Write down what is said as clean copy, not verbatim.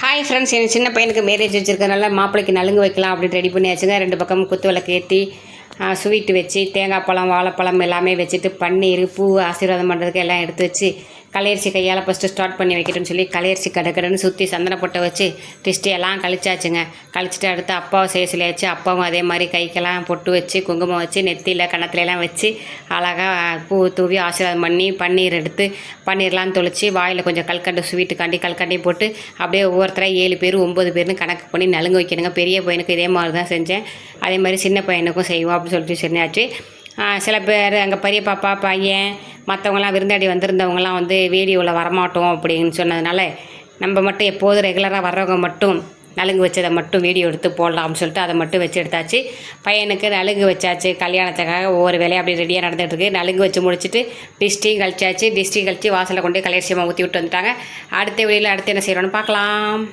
Hi friends, என் சின்ன பையனுக்கு marriage வச்சுருக்கனால மாப்பிள்ளைக்கு நலுங்கு வைக்கலாம் அப்படின்னு ரெடி பண்ணியாச்சுங்க. 2 பக்கமும் குத்து விளக்கு ஏற்றி ஸ்வீட்டு வச்சு தேங்காய் பழம் வாழைப்பழம் எல்லாமே வச்சுட்டு பன்னீர் பூ ஆசீர்வாதம் பண்ணுறதுக்கு எல்லாம் எடுத்து வச்சு கலையரிசி கையால் ஃபஸ்ட்டு ஸ்டார்ட் பண்ணி வைக்கட்டும்னு சொல்லி கலையரிசி கடைன்னு சுற்றி சந்தன பொட்டை வச்சு டிஸ்ட்டு எல்லாம் கழிச்சாச்சுங்க. கழிச்சிட்டு அடுத்து அப்பாவை செய்ய சொல்லியாச்சு. அப்பாவும் அதே மாதிரி கைக்கெல்லாம் பொட்டு வச்சு குங்குமம் வச்சு நெத்தியில் கணத்துலலாம் வச்சு அழகாக பூ தூவி ஆசீர்வாதம் பண்ணி பன்னீர் எடுத்து பன்னீர்லாம் தொளிச்சு வாயில் கொஞ்சம் கல்கண்டு ஸ்வீட்டுக்காண்டி கல்கண்டையும் போட்டு அப்படியே ஒவ்வொருத்தராக 7 பேர் 9 பேர்னு கணக்கு பண்ணி நலுங்கு வைக்கணுங்க. பெரிய பையனுக்கு இதே மாதிரி தான் செஞ்சேன். அதே மாதிரி சின்ன பையனுக்கும் செய்வோம் அப்படின்னு சொல்லிட்டு சொன்னாச்சு. சில பேர் அங்கே பெரிய பாப்பா பையன் மற்றவங்களாம் விருந்தாடி வந்திருந்தவங்களாம் வந்து வீடியோவில் வரமாட்டோம் அப்படின்னு சொன்னதுனால நம்ம மட்டும் எப்போதும் ரெகுலராக வர்றவங்க மட்டும் நலுங்கு வச்சதை மட்டும் வீடியோ எடுத்து போடலாம்னு சொல்லிட்டு அதை மட்டும் வச்சு எடுத்தாச்சு. பையனுக்கு நலுங்கு வச்சாச்சு. கல்யாணத்துக்காக ஒவ்வொரு வேலையும் அப்படி ரெடியாக நடந்துகிட்ருக்கு. நலுங்கு வச்சு முடிச்சுட்டு டிஸ்ட்ரியும் கழிச்சாச்சு. டிஸ்ட்ரி கழிச்சு வாசலில் கொண்டு கலையரிசியமாக ஊற்றி விட்டு வந்துட்டாங்க. அடுத்த வீடியோவில் அடுத்து என்ன செய்கிறோன்னு பார்க்கலாம்.